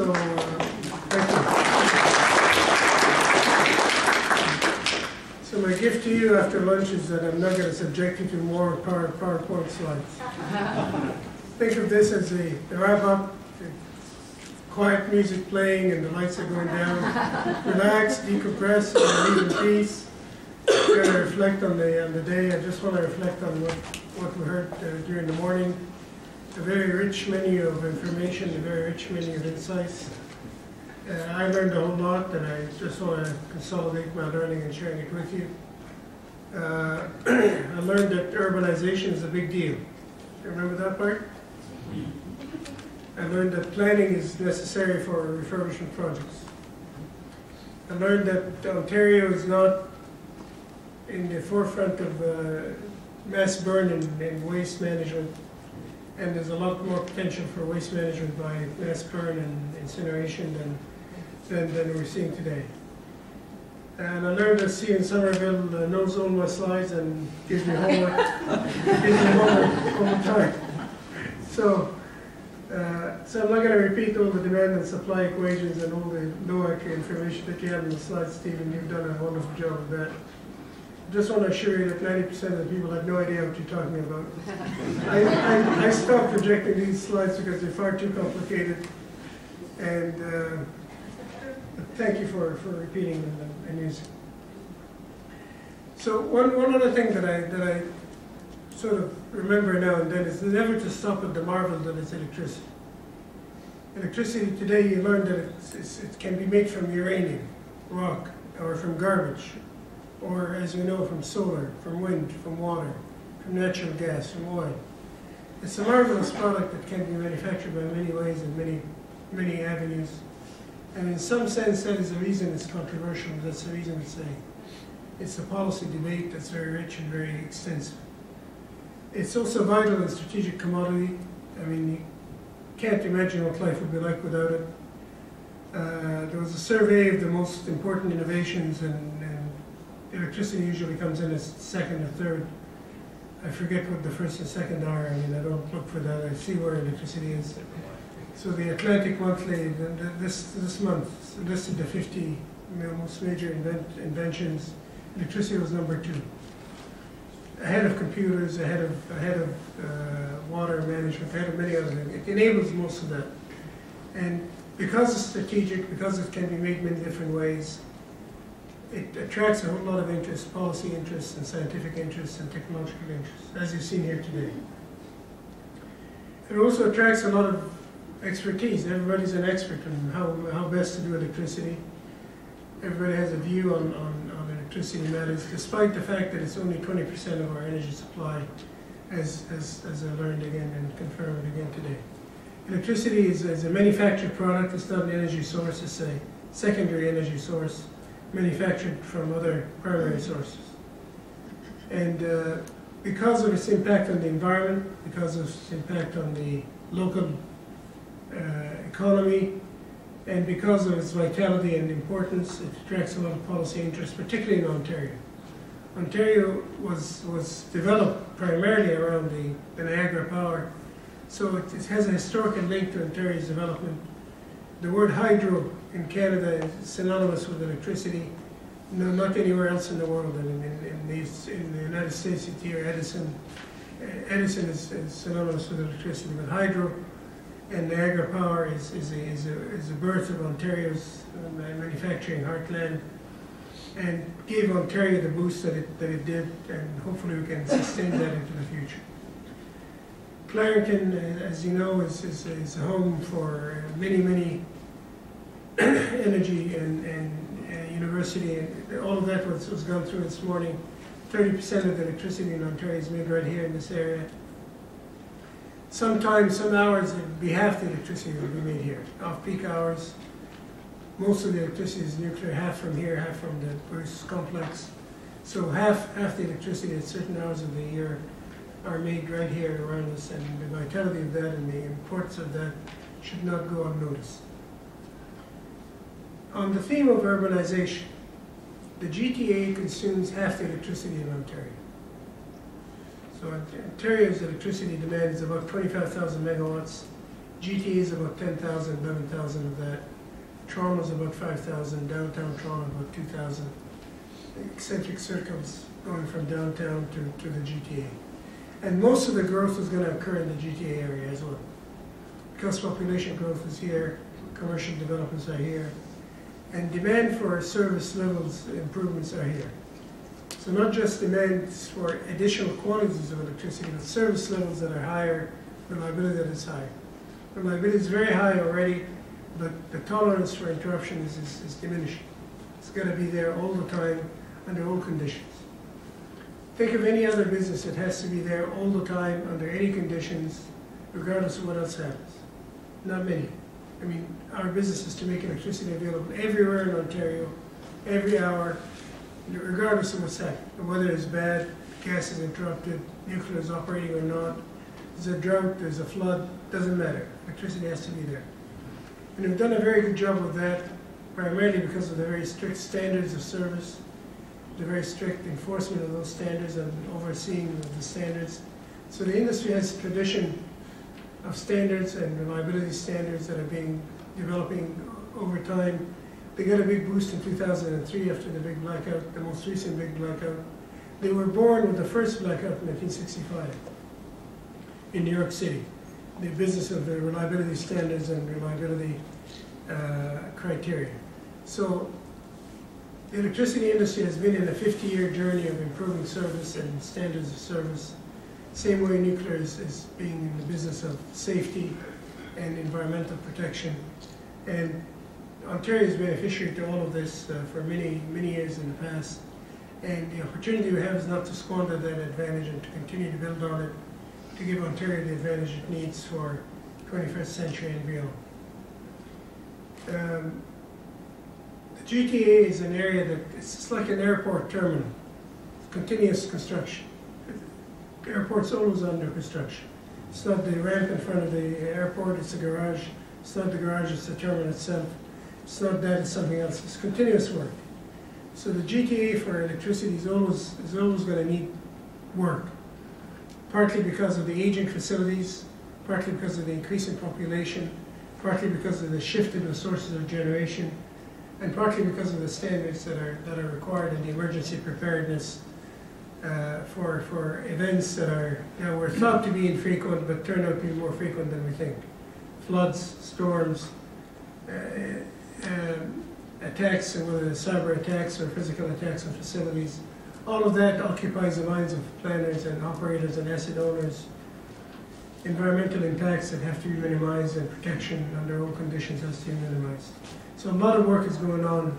So, thank you. So my gift to you after lunch is that I'm not going to subject you to more PowerPoint slides. Think of this as the wrap-up, quiet music playing and the lights are going down. Relax, decompress, and leave in peace. I'm going to reflect on the day. I just want to reflect on what we heard during the morning. A very rich menu of information, a very rich menu of insights. I learned a whole lot, and I just want to consolidate my learning and sharing it with you. I learned that urbanization is a big deal. You remember that part? I learned that planning is necessary for refurbishment projects. I learned that Ontario is not in the forefront of mass burn and waste management, and there's a lot more potential for waste management by mass burn and incineration than we're seeing today. And I learned that Stephen Somerville knows all my slides and gives me homework, all the time. So I'm not going to repeat all the demand and supply equations and all the NOAC information that you have in the slides, Stephen. You've done a wonderful job of that. I just want to assure you that 90% of the people have no idea what you're talking about. I stopped projecting these slides because they're far too complicated. And thank you for repeating them and using. So one other thing that I sort of remember now and then is never to stop at the marvel that is electricity. Electricity today, you learn that it can be made from uranium, rock, or from garbage, or as we know, from solar, from wind, from water, from natural gas, from oil. It's a marvelous product that can be manufactured by many ways and many avenues. And in some sense, that is the reason it's controversial. That's the reason it's a policy debate that's very rich and very extensive. It's also vital and strategic commodity. I mean, you can't imagine what life would be like without it. There was a survey of the most important innovations, and electricity usually comes in as second or third. I forget what the first and second are. I mean, I don't look for that. I see where electricity is. So the Atlantic Monthly, this month, listed the 50 most major inventions. Electricity was #2. Ahead of computers, ahead of water management, ahead of many other things. It enables most of that. And because it's strategic, because it can be made many different ways, it attracts a whole lot of interest, policy interest and scientific interest and technological interest, as you've seen here today. It also attracts a lot of expertise. Everybody's an expert on how best to do electricity. Everybody has a view on electricity matters, despite the fact that it's only 20% of our energy supply, as I learned again and confirmed again today. Electricity is a manufactured product. It's not an energy source. It's a secondary energy source manufactured from other primary sources. And because of its impact on the environment, because of its impact on the local economy, and because of its vitality and importance, it attracts a lot of policy interest, particularly in Ontario. Ontario was developed primarily around the Niagara Power, so it has a historical link to Ontario's development. The word hydro in Canada is synonymous with electricity. No, not anywhere else in the world. And in the United States, it's here Edison. Edison is synonymous with electricity, but hydro and Niagara Power is the birth of Ontario's manufacturing heartland, and gave Ontario the boost that it did, and hopefully we can sustain that into the future. Clarington, as you know, is a home for many energy and university, and all of that was gone through this morning. 30% of the electricity in Ontario is made right here in this area. Sometimes, some hours, it'd be half the electricity will be made here, off-peak hours. Most of the electricity is nuclear, half from here, half from the Bruce complex. So half the electricity at certain hours of the year are made right here around us, and the vitality of that and the importance of that should not go unnoticed. On the theme of urbanization, the GTA consumes half the electricity in Ontario. So Ontario's electricity demand is about 25,000 megawatts. GTA is about 10,000, 11,000 of that. Toronto is about 5,000, downtown Toronto about 2,000. Eccentric circles going from downtown to the GTA. And most of the growth is going to occur in the GTA area as well. Because population growth is here, commercial developments are here, and demand for service levels improvements are here. So not just demands for additional quantities of electricity, but service levels that are higher, reliability that is higher. Reliability is very high already, but the tolerance for interruption is diminishing. It's got to be there all the time under all conditions. Think of any other business that has to be there all the time under any conditions, regardless of what else happens. Not many. I mean, our business is to make electricity available everywhere in Ontario, every hour, regardless of what's happening. The weather is bad, gas is interrupted, nuclear is operating or not, there's a drought, there's a flood, doesn't matter. Electricity has to be there. And we've done a very good job with that, primarily because of the very strict standards of service, the very strict enforcement of those standards and overseeing of the standards. So the industry has a tradition of standards and reliability standards that are developing over time. They got a big boost in 2003 after the big blackout, the most recent big blackout. They were born with the first blackout in 1965 in New York City. The business of the reliability standards and reliability criteria. So the electricity industry has been in a 50-year journey of improving service and standards of service. Same way nuclear is being in the business of safety and environmental protection. And Ontario is beneficiary to all of this for many, many years in the past. And the opportunity we have is not to squander that advantage and to continue to build on it, to give Ontario the advantage it needs for 21st century and beyond. The GTA is an area that it's just like an airport terminal, continuous construction. The airport's always under construction. It's not the ramp in front of the airport, it's the garage. It's not the garage, it's the terminal itself. It's not that, it's something else. It's continuous work. So the GTA for electricity is always going to need work, partly because of the aging facilities, partly because of the increasing population, partly because of the shift in the sources of generation, and partly because of the standards that are required in the emergency preparedness for events that were thought to be infrequent but turned out to be more frequent than we think. Floods, storms, attacks, whether it's cyber attacks or physical attacks on facilities. All of that occupies the minds of planners and operators and asset owners. Environmental impacts that have to be minimized and protection under all conditions has to be minimized. So a lot of work is going on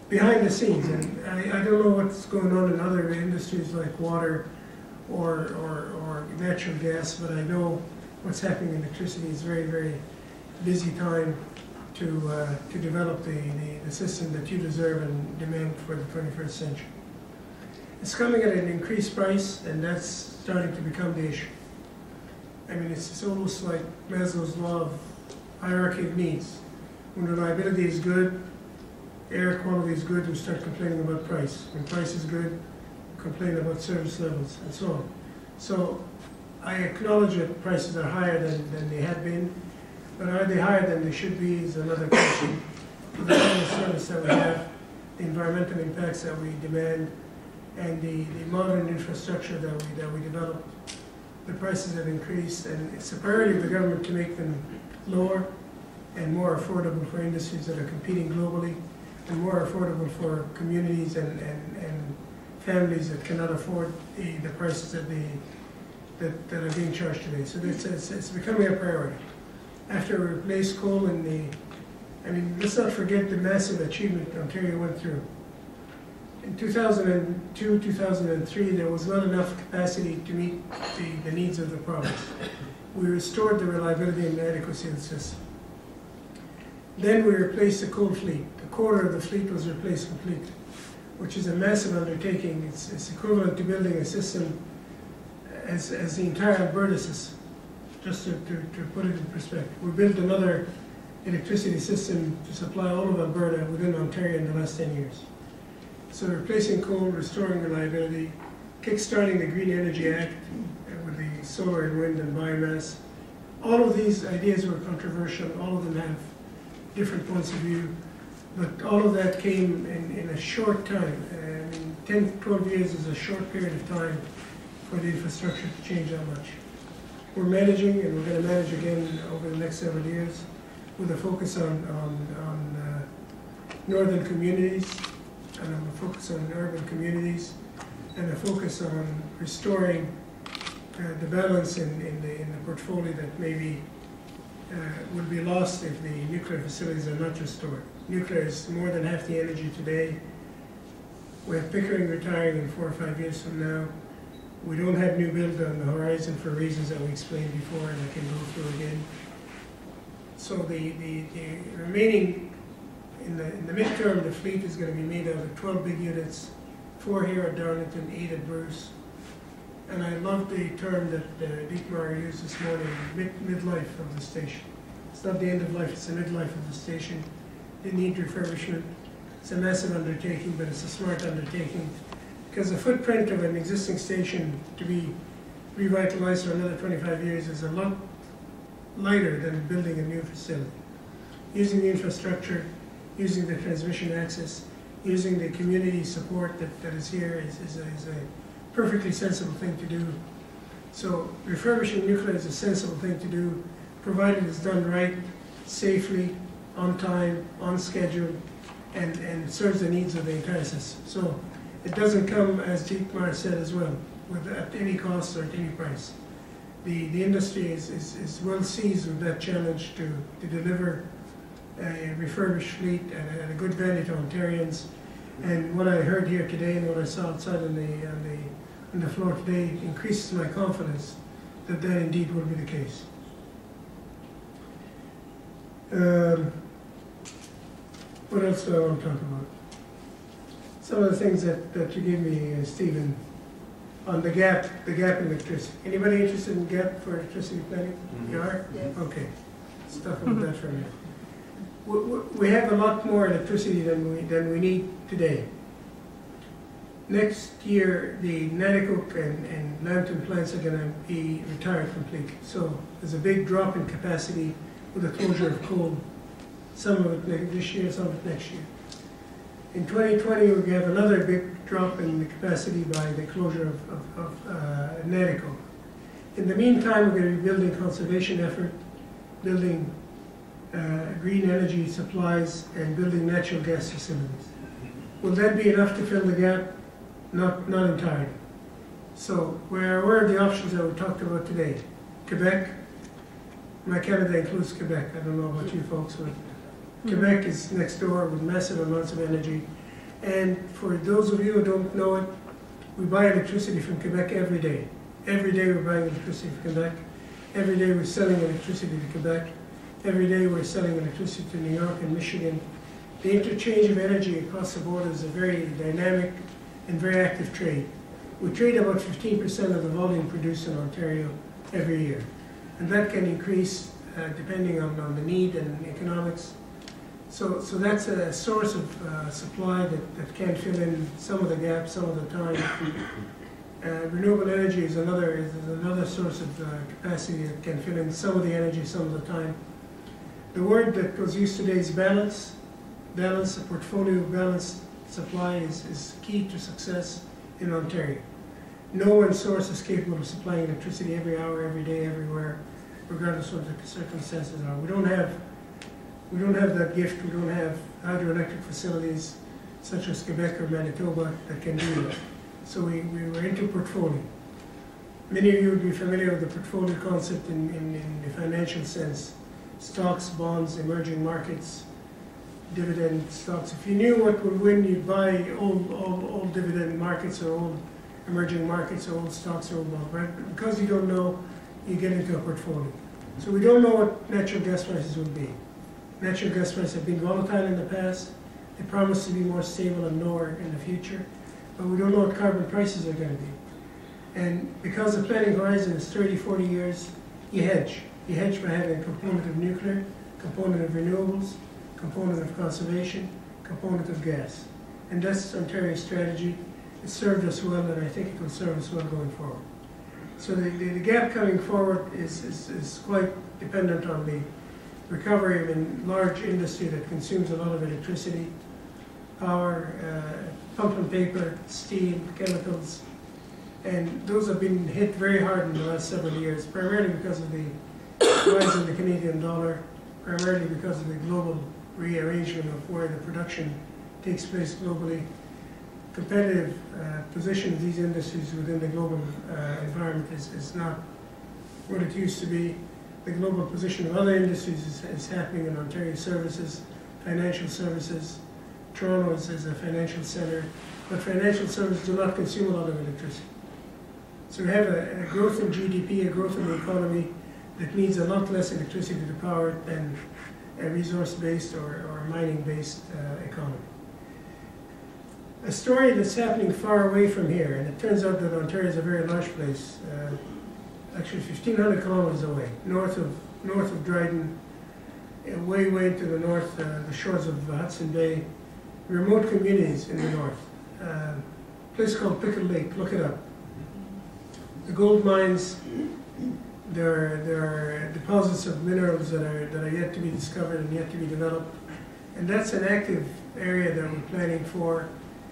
behind the scenes, and I don't know what's going on in other industries like water or natural gas, but I know what's happening in electricity is very, very busy time to develop the system that you deserve and demand for the 21st century. It's coming at an increased price, and that's starting to become the issue. I mean, it's almost like Maslow's law of hierarchy of needs. When reliability is good, air quality is good, we start complaining about price. When price is good, we complain about service levels, and so on. So I acknowledge that prices are higher than they have been, but are they higher than they should be is another question. The kind of service that we have, the environmental impacts that we demand, and the modern infrastructure that we develop, the prices have increased, and it's a priority of the government to make them lower and more affordable for industries that are competing globally, and more affordable for communities and families that cannot afford the prices that are being charged today. So it's becoming a priority. After we replace coal let's not forget the massive achievement Ontario went through. In 2002, 2003, there was not enough capacity to meet the needs of the province. We restored the reliability and adequacy of the system. Then we replaced the coal fleet. A quarter of the fleet was replaced completely, which is a massive undertaking. It's equivalent to building a system as the entire Alberta system, just to put it in perspective. We built another electricity system to supply all of Alberta within Ontario in the last 10 years. So replacing coal, restoring reliability, kickstarting the Green Energy Act with the solar and wind and biomass, All of these ideas were controversial, all of them have different points of view, but all of that came in a short time. I mean, 10, 12 years is a short period of time for the infrastructure to change that much. We're managing, and we're going to manage again over the next several years with a focus on northern communities, and a focus on urban communities, and a focus on restoring the balance in the portfolio that maybe will be lost if the nuclear facilities are not restored. Nuclear is more than half the energy today. We have Pickering retiring in 4 or 5 years from now. We don't have new build on the horizon for reasons that we explained before, and I can go through again. So the remaining, in the midterm, the fleet is going to be made out of 12 big units, 4 here at Darlington, 8 at Bruce. And I love the term that Dietmar used this morning, midlife of the station. It's not the end of life, it's the midlife of the station. They need refurbishment. It's a massive undertaking, but it's a smart undertaking, because the footprint of an existing station to be revitalized for another 25 years is a lot lighter than building a new facility. Using the infrastructure, using the transmission access, using the community support that is here is a perfectly sensible thing to do. So refurbishing nuclear is a sensible thing to do, provided it's done right, safely, on time, on schedule, and serves the needs of the entire system. So it doesn't come, as Dietmar said as well, at any cost or at any price. The industry is well seized with that challenge to deliver a refurbished fleet at a good value to Ontarians. And what I heard here today and what I saw outside on the floor today increases my confidence that that indeed will be the case. What else do I want to talk about? Some of the things that you gave me, Stephen, on the gap in electricity. Anybody interested in gap for electricity planning? Mm-hmm. You are? Yes. Okay. Let's talk about that for a minute. We have a lot more electricity than we need today. Next year, the Nanticoke and Lambton plants are going to be retired completely. So there's a big drop in capacity with the closure of coal. Some of it this year, some of it next year. In 2020, we have another big drop in the capacity by the closure of Nanticoke. In the meantime, we're going to be building conservation effort, building green energy supplies, and building natural gas facilities. Will that be enough to fill the gap? Not entirely. So we're aware of the options that we talked about today. Quebec, my Canada includes Quebec. I don't know about you folks, but Quebec is next door with massive amounts of energy. And for those of you who don't know it, we buy electricity from Quebec every day. Every day we're buying electricity from Quebec. Every day we're selling electricity to Quebec. Every day we're selling electricity to New York and Michigan. The interchange of energy across the border is a very dynamic and very active trade. We trade about 15% of the volume produced in Ontario every year. And that can increase depending on the need and economics. So that's a source of supply that can fill in some of the gaps some of the time. Renewable energy is another source of capacity that can fill in some of the energy some of the time. The word that was used today is balance. Balance, a portfolio of balanced supply is key to success in Ontario. No one source is capable of supplying electricity every hour, every day, everywhere, regardless of what the circumstances are. We don't have that gift. We don't have hydroelectric facilities such as Quebec or Manitoba that can do that. So we were into portfolio. Many of you would be familiar with the portfolio concept in the financial sense. Stocks, bonds, emerging markets, dividend stocks. If you knew what would win, you'd buy old dividend markets or old emerging markets or old stocks or old bonds. But because you don't know, you get into a portfolio. So we don't know what natural gas prices will be. Natural gas prices have been volatile in the past. They promise to be more stable and lower in the future. But we don't know what carbon prices are going to be. And because the planning horizon is 30, 40 years, you hedge. You hedge by having a component of nuclear, component of renewables, component of conservation, component of gas. And that's Ontario's strategy. It served us well, and I think it will serve us well going forward. So the gap coming forward is quite dependent on the recovery of a large industry that consumes a lot of electricity, power, pulp and paper, steel, chemicals, and those have been hit very hard in the last several years, primarily because of the rise in the Canadian dollar, primarily because of the global rearrangement of where the production takes place globally. Competitive position of these industries within the global environment is not what it used to be. The global position of other industries is happening in Ontario services, financial services. Toronto is a financial center, but financial services do not consume a lot of electricity. So we have a growth in GDP, a growth in the economy that needs a lot less electricity to power it than a resource-based or mining-based economy. A story that's happening far away from here, and it turns out that Ontario is a very large place, actually 1,500 kilometers away, north of Dryden, way into the north, the shores of Hudson Bay, remote communities in the north. A place called Pickle Lake, look it up. The gold mines, there are deposits of minerals that are yet to be discovered and yet to be developed, and that's an active area that we're planning for.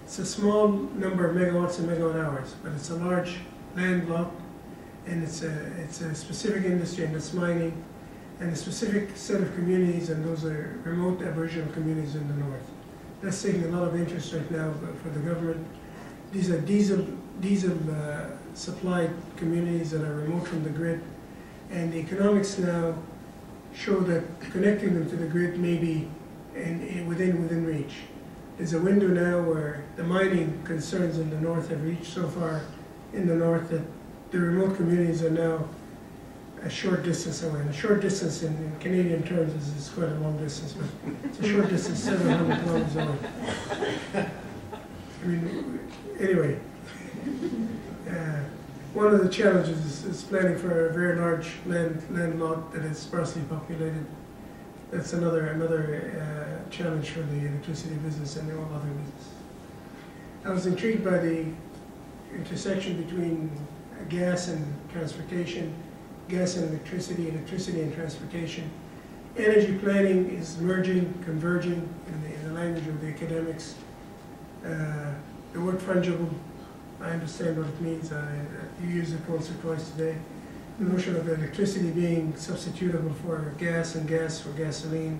It's a small number of megawatts and megawatt hours, but it's a large land block, and it's a specific industry, and it's mining, and a specific set of communities, and those are remote Aboriginal communities in the north. That's taking a lot of interest right now for the government. These are diesel supplied communities that are remote from the grid, and the economics now show that connecting them to the grid may be within reach. There's a window now where the mining concerns in the north have reached so far in the north that the remote communities are now a short distance away. And a short distance in Canadian terms is quite a long distance, but it's a short distance, 700 kilometers away. I mean, anyway, one of the challenges is planning for a very large land lot that is sparsely populated. That's another challenge for the electricity business and all other business. I was intrigued by the intersection between gas and transportation, gas and electricity, electricity and transportation. Energy planning is merging, converging in the language of the academics. The word fungible, I understand what it means. You used it once or twice today. The notion of electricity being substitutable for gas and gas for gasoline.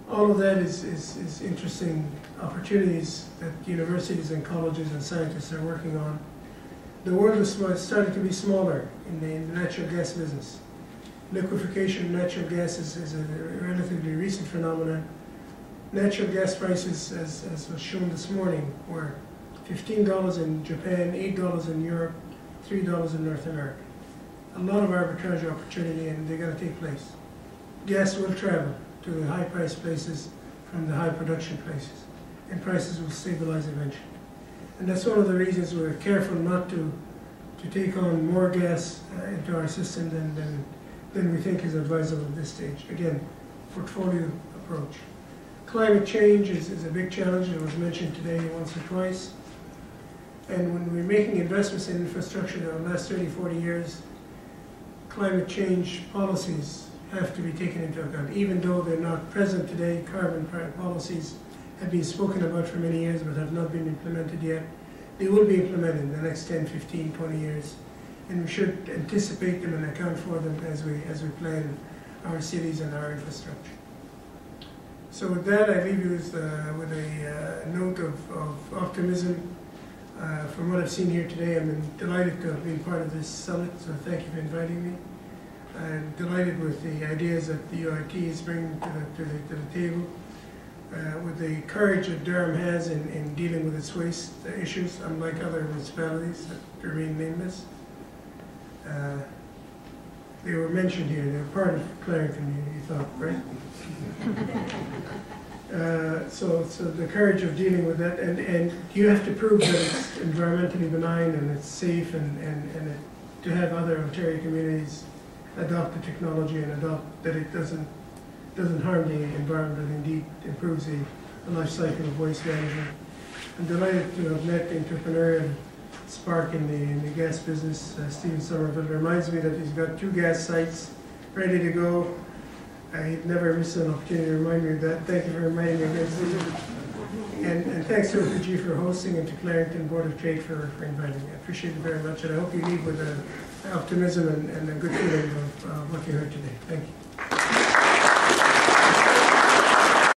All of that is interesting opportunities that universities and colleges and scientists are working on. The world is starting to be smaller in the natural gas business. Liquefaction of natural gas is a relatively recent phenomenon. Natural gas prices, as was shown this morning, were $15 in Japan, $8 in Europe, $3 in North America. A lot of arbitrage opportunity, and they're going to take place. Gas will travel to the high-priced places from the high-production places, and prices will stabilize eventually. And that's one of the reasons we're careful not to take on more gas into our system than we think is advisable at this stage. Again, portfolio approach. Climate change is a big challenge. It was mentioned today once or twice. And when we're making investments in infrastructure in the last 30, 40 years, climate change policies have to be taken into account. Even though they're not present today, carbon policies have been spoken about for many years but have not been implemented yet. They will be implemented in the next 10, 15, 20 years. And we should anticipate them and account for them as we plan our cities and our infrastructure. So with that, I leave you with a note of optimism. From what I've seen here today, I'm delighted to have been part of this summit, so thank you for inviting me. I'm delighted with the ideas that the UIT is bringing to the table, with the courage that Durham has in dealing with its waste issues, unlike other municipalities that remain nameless. They were mentioned here. They're part of Clarington, you thought, right? So the courage of dealing with that, and you have to prove that it's environmentally benign and it's safe, and to have other Ontario communities adopt the technology and adopt that it doesn't harm the environment, and indeed improves the life cycle of waste management. I'm delighted to have met the entrepreneurial spark in the gas business, Stephen Somerville. Reminds me that he's got 2 gas sites ready to go. I never miss an opportunity to remind me of that. Thank you for reminding me again, Stephen. And thanks to OPG for hosting and to Clarington Board of Trade for inviting me. I appreciate it very much, and I hope you leave with optimism and a good feeling of what you heard today. Thank you.